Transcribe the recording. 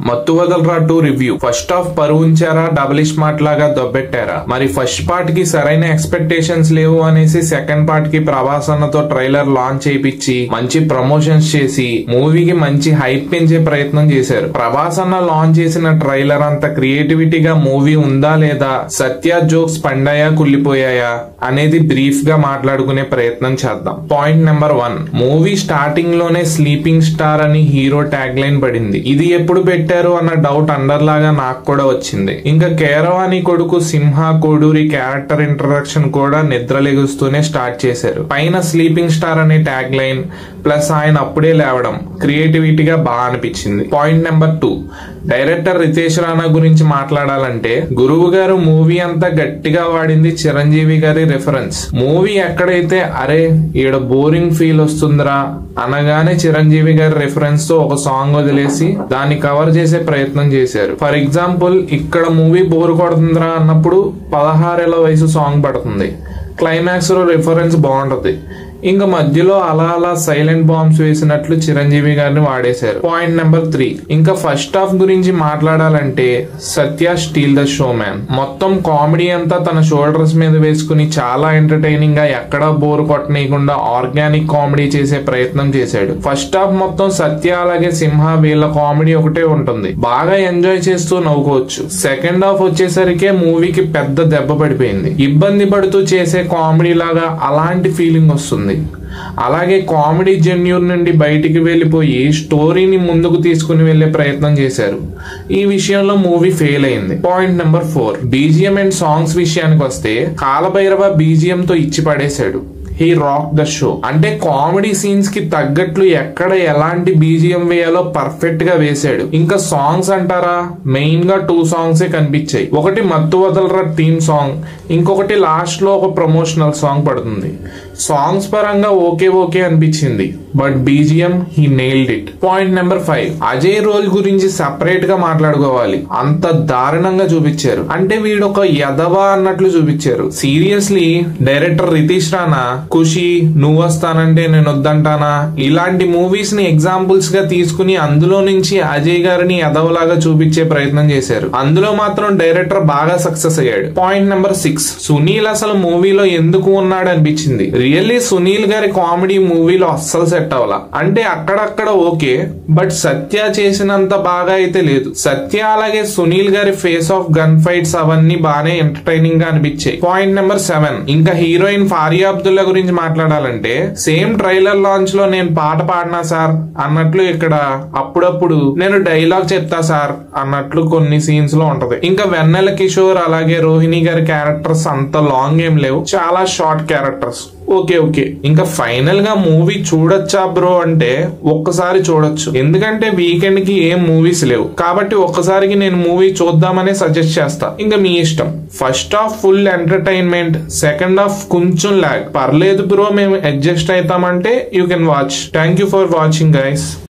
మత్తు Vadalara 2 review. First half పరువుంచారా, double smart లాగా దొబ్బెట్టారా? మరి ఫస్ట్ పార్ట్ కి సరైన ఎక్స్పెక్టేషన్స్ లేవు అనేసి సెకండ్ పార్ట్ కి ప్రభాస్ అన్నతో ట్రైలర్ లాంచ్ చేయించి మంచి ప్రమోషన్స్ చేసి మూవీకి మంచి హైప్ పెంచే ప్రయత్నం చేశారు. ప్రభాస్ అన్న లాంచ్ చేసిన ట్రైలర్ అంత క్రియేటివిటీగా మూవీ ఉందా లేదా, సత్య జోక్స్ పండాయా కుళ్ళిపోయాయా అనేది బ్రీఫ్ గా మాట్లాడుకునే ప్రయత్నం చేద్దాం. పాయింట్ నెంబర్ 1, మూవీ స్టార్టింగ్ లోనే స్లీపింగ్ స్టార్ అని హీరో ట్యాగ్ లైన్ పడింది. ఇది ఎప్పుడు పెట్టారు అన్న డౌట్ అండర్ లాగా నాకు కూడా వచ్చింది. ఇంకా కేరవాణి కొడుకు సింహ కోడూరి క్యారెక్టర్ ఇంట్రడక్షన్ కూడా నిద్రలెగుస్తూనే స్టార్ట్ చేశారు. పైన స్లీపింగ్ స్టార్ అనే ట్యాగ్ లైన్ ప్లస్ ఆయన అప్పుడే లేవడం క్రియేటివిటీగా బాగా అనిపించింది. Point number 2, director Ritesh Rana గురించి మాట్లాడాలంటే గురువు గారు మూవీ అంతా గట్టిగా వాడింది చిరంజీవి గారి రెఫరెన్స్. మూవీ ఎక్కడైతే అరే ఈడ బోరింగ్ ఫీల్ వస్తుందిరా అనగానే చిరంజీవి గారి రెఫరెన్స్ తో ఒక సాంగ్ వదిలేసి దాన్ని కవర్ చేసే ప్రయత్నం చేశారు. ఫర్ ఎగ్జాంపుల్, ఇక్కడ మూవీ బోర్ కొడుతుందిరా అన్నప్పుడు 16 ఏళ్ల వయసు సాంగ్ పడుతుంది. క్లైమాక్స్ లో రిఫరెన్స్ బాగుంటది. ఇంకా మధ్యలో అలా అలా సైలెంట్ బాంబ్స్ వేసినట్లు చిరంజీవి గారిని వాడేశారు. పాయింట్ నెంబర్ 3, ఇంకా ఫస్ట్ హాఫ్ గురించి మాట్లాడాలంటే సత్య స్టీల్ ద షో మ్యాన్. మొత్తం కామెడీ అంతా తన షోల్డర్స్ మీద వేసుకుని చాలా ఎంటర్టైనింగ్ గా ఎక్కడా బోర్ కొట్టనీయకుండా ఆర్గానిక్ కామెడీ చేసే ప్రయత్నం చేశాడు. ఫస్ట్ హాఫ్ మొత్తం సత్య అలాగే సింహ వీళ్ళ కామెడీ ఒకటే ఉంటుంది, బాగా ఎంజాయ్ చేస్తూ నవ్వుకోవచ్చు. సెకండ్ హాఫ్ వచ్చేసరికి మూవీకి పెద్ద దెబ్బ పడిపోయింది. ఇబ్బంది పడుతూ చేసే కామెడీ లాగా అలాంటి ఫీలింగ్ వస్తుంది. అలాగే కామెడీ జెన్యూర్ నుండి బయటికి వెళ్లిపోయి స్టోరీని ముందుకు తీసుకుని వెళ్లే ప్రయత్నం చేశారు. ఈ విషయంలో మూవీ ఫెయిల్ అయింది. Point number 4, BGM and songs విషయానికి వస్తే కాలభైరవ బీజిఎం తో ఇచ్చి పడేశాడు. He rock the show. అంటే కామెడీ సీన్స్ కి తగ్గట్లు ఎక్కడ ఎలాంటి బీజిఎం వేయాలో పర్ఫెక్ట్ గా వేశాడు. ఇంకా సాంగ్స్ అంటారా, మెయిన్ గా 2 సాంగ్స్ కనిపించాయి. ఒకటి మత్తు వదలరా థీమ్ సాంగ్, ఇంకొకటి లాస్ట్ లో ఒక ప్రమోషనల్ సాంగ్ పడుతుంది. సాంగ్స్ పరంగా ఓకే అనిపించింది, but BGM he nailed it. Point number 5, Ajay role గురించి సెపరేట్ గా మాట్లాడుకోవాలి. అంత దారుణంగా చూపించారు, అంటే వీడొక యదవా అన్నట్లు చూపించారు. సీరియస్లీ డైరెక్టర్ రితేష్ రాణా ఖుషి, నువ్వు వస్తానంటే నేను వద్దంటానా ఇలాంటి మూవీస్ ని ఎగ్జాంపుల్స్ గా తీసుకుని అందులో నుంచి అజయ్ గారిని యదవలాగా చూపించే ప్రయత్నం చేశారు. అందులో మాత్రం డైరెక్టర్ బాగా సక్సెస్ అయ్యాడు. పాయింట్ నెంబర్ 6, సునీల్ అసలు మూవీలో ఎందుకు ఉన్నాడు అనిపించింది. రియల్లీ సునీల్ గారి కామెడీ మూవీలో అస్సలు సెట్ అవ్వాల. అంటే అక్కడక్కడ ఓకే, బట్ సత్య చేసినంత బాగా అయితే లేదు. సత్య అలాగే సునీల్ గారి ఫేస్ ఆఫ్ గన్ ఫైట్స్ అవన్నీ బాగానే ఎంటర్టైనింగ్ గా అనిపించాయి. పాయింట్ నెంబర్ 7, ఇంకా హీరోయిన్ ఫారియా అబ్దుల్లా గురించి మాట్లాడాలంటే సేమ్ ట్రైలర్ లాంచ్ లో నేను పాట పాడినా సార్ అన్నట్లు ఇక్కడ అప్పుడప్పుడు నేను డైలాగ్ చెప్తా సార్ అన్నట్లు కొన్ని సీన్స్ లో ఉంటది. ఇంకా వెన్నెల కిషోర్ అలాగే రోహిణి గారి క్యారెక్టర్స్ అంత లాంగ్ ఏం లేవు, చాలా షార్ట్ క్యారెక్టర్స్. ఓకే. ఇంకా ఫైనల్ గా మూవీ చూడొచ్చా బ్రో అంటే ఒక్కసారి చూడొచ్చు, ఎందుకంటే వీకెండ్ కి ఏం మూవీస్ లేవు కాబట్టి ఒక్కసారికి నేను మూవీ చూద్దామనే సజెస్ట్ చేస్తా. ఇంకా మీ ఇష్టం. First half full entertainment, second half కొంచెం లాగ్. పర్లేదు బ్రో మేము అడ్జస్ట్ అవుతామంటే you can watch. Thank you for watching guys.